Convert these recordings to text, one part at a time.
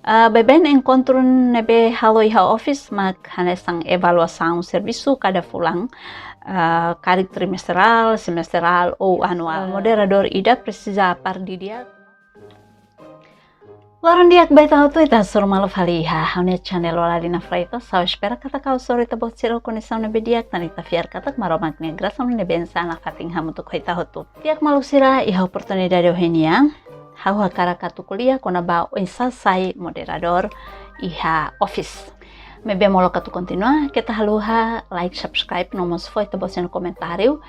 Bem encontro nebe halo iha office mag hanesang evaluação serviço cada fulang, cada trimestral, semestral ou anual. Moderador ida precisa par di dia. Waran diak baita auto ita sur malu faliha haune channel wala dina fraita sao espera kata kau sore ta bot siro conexão nebe diak tani ta fiar kata maromak ne gração nebe ensana fating hamu tu koita hotu. Diak malu sira iha oportunidade ohenia. Hau hakara katu kuliah kona ba ensasai moderador iha office. Mebe molo katu continua, kita haluha like subscribe nomos foi ta bosin comentário.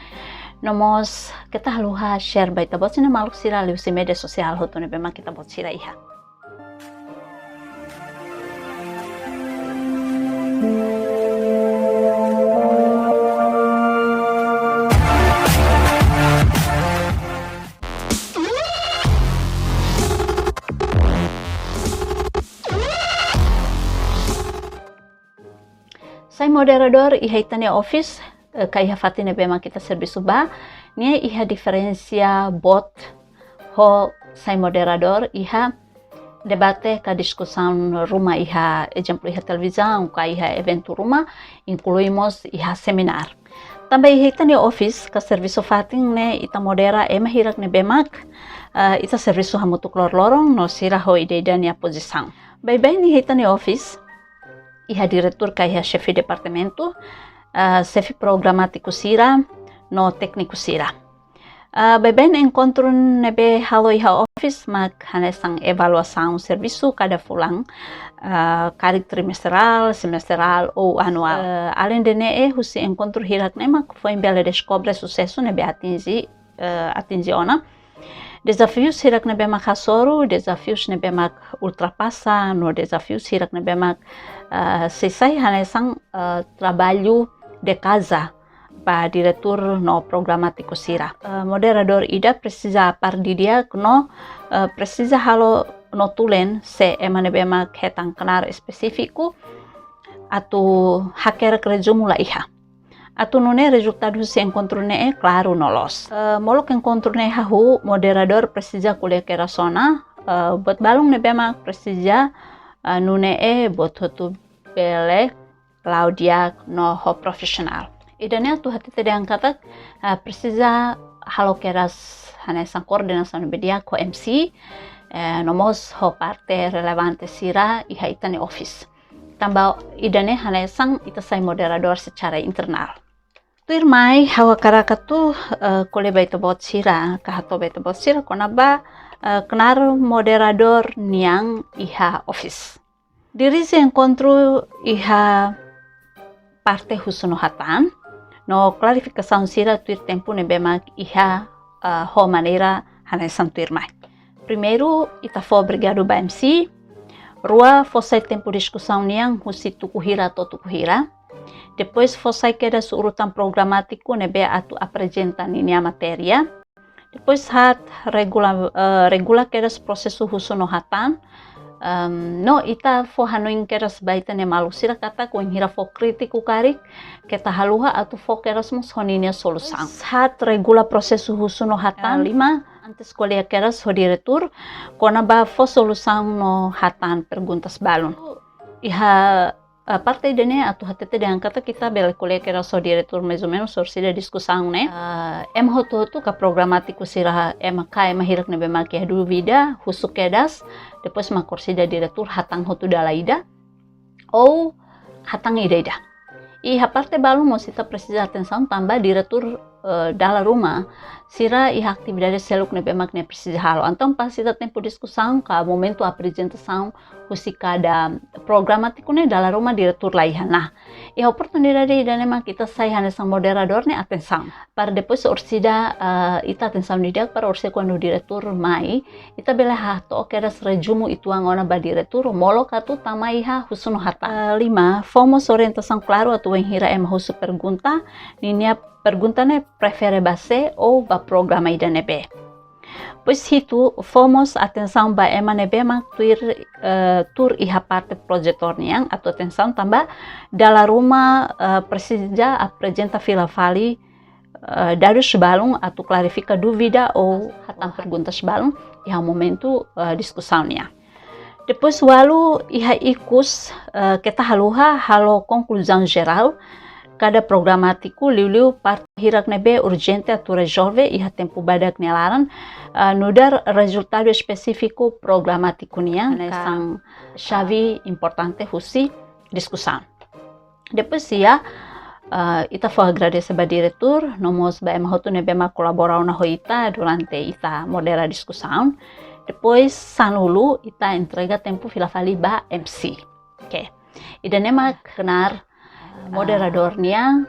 Nomos kita haluha share bai ta bosin maluk sira liu si media sosial hotu nebe ma kita bot sira iha. Saya moderador iha itane office ka iha fatine bema kita serviço ba nia iha diferencia bot ho saya moderador iha debate ka discussão rumah iha exemplo iha televisão ka iha evento rumah incluímos iha seminar. Também iha itane office ka serviço fatin ne ita modera ema hirak ne bemak ita serviço hamutu lorong no sira ho ide nia posição. Bem iha itane office iha diretor ka iha chefe departamento, chefe programático sira, no técnico sira. Bem encontro nebe halo iha office mag hanesang evaluação serviço cada fulang, cada trimestral, semestral ou anual. Além de ne husi encontro hirak nema foi embele descobre sucesso nebe atingi ona. Desafios hirak nebe mak hasoro, desafios nebe mak ultrapassa, no desafios hirak nebe mak selesai hanesang trabalho de casa para diretor no programático sira. Moderador ida precisa par di dia no precisa halo no tulen se ema nebe mak hetang kenar específico atau hacker resumo la iha. Atu nune resultado se encontro ne claro no los. Molo que encontro ne hahu moderador precisa kuliah kerasona buat balung ne bema precisa nune buat hotu bele Claudia no ho profesional. Idane atu hati tede angkatak precisa halo keras hanesan koordinação bedia ko MC nomos ho parte relevante sira iha itane office. Tambah idane hanesan ita sai moderador secara internal. Tuirmai hawa karakatu kole baita bot sira kahato baita bot sira konaba kenar moderador niang iha office. Diri se encontro iha parte husuno hatan no clarificação sira tuir tempo ne bemak iha ho maneira hanesan tuirmai. Primeiro ita fo obrigado ba MC, rua fosai tempo discussão niang husi tukuhira to tukuhira. Depois fossai queda urutan programático nebe atu apresenta ninia matéria. Depois hat regula queda processo husuno hatan. No ita fo hanuin queda baita ne malu sira kata ko hira fo kritiku karik keta haluha atu fo queda mus honinia solução. Hat regula processo husuno hatan 5 antes kuliah queda ho diretor kona ba fo solução no hatan perguntas balon. Iha parte dene atu hatete dengan kata kita bela kuliah kera so diretor mais ou menos sorsida discussão né em hotu ka programático sira ema hirak nebe makia duvida husuk kedas depois ma korsida diretor hatang hotu dalaida ou hatang ida iha parte balu mosita precisa atenção tambah diretor dalam rumah sira iha atividade seluk nebe makne precisa halo então pasita tempo discussão ka momento apresentação husi kada programático ne dalam rumah diretor laihan. Nah, iha oportunidade dan emang kita sai hanesang moderador ne atenção. Para depois orsida ita atenção dia para orsi quando diretor mai ita bela hato keras rejumu itu angona ba diretor molo katu tama iha husuno hata. 5 fomos orientação claro atu hira em husu pergunta ninia pergunta ne prefere base ou ba programa ida nebe. Pois itu fomos atenção ba ema nebe mak tur iha parte projetor niang atau atenção tambah dalam rumah precisa apresenta fila fali dari sebalung atau clarifica dúvida ou hatang pergunta sebalung iha momento discussão niang. Depois walu iha ikus kita haluha halo conclusão geral cada programático liu parte hirak nebe urgente atu resolve iha tempo badak nelaran nudar resultado específico programático nia sang chave importante husi discussão. Depois ia ita foi agradecer ba diretor nomos ba emahotu nebe ma colaborar na hoita durante ita modera discussão. Depois sanulu ita entrega tempo filafali ba MC. Oke. Ida nemak kenar moderadornya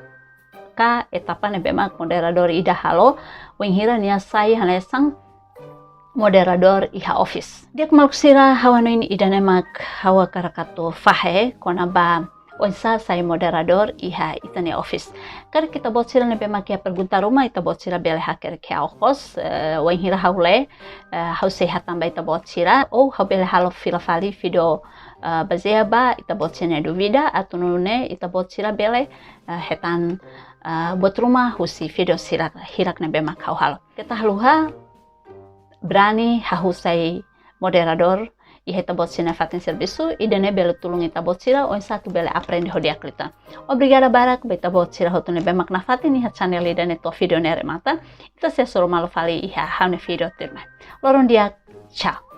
ka etapa nebemak moderador ida halo wenghira nia sai hanesang moderador iha office. Dia kemaluk sira hawano ini ida nemak hawa karakato fahe kona ba onsa sai moderador iha itane office. Kar kita buat sila nebe makia pergunta rumah ita buat sila bele haker ke aukos wan hira haule hau sehat tambah ita buat sila hau bele halo filafali video bazea ba ita buat sila duvida atau nune ita buat sila bele hetan buat rumah husi video sila hirak nebe mak halo. Kita haluha berani hau sai moderador iha ita bot sina fatin serviço e dane bela tulung ita bot sila o satu bela aprende hodia klita. Obrigada barak beta bot sila hotune be makna fatin iha channel ida ne to video nere mata. Ita se soro malo fali iha haune video terma. Loron dia ciao.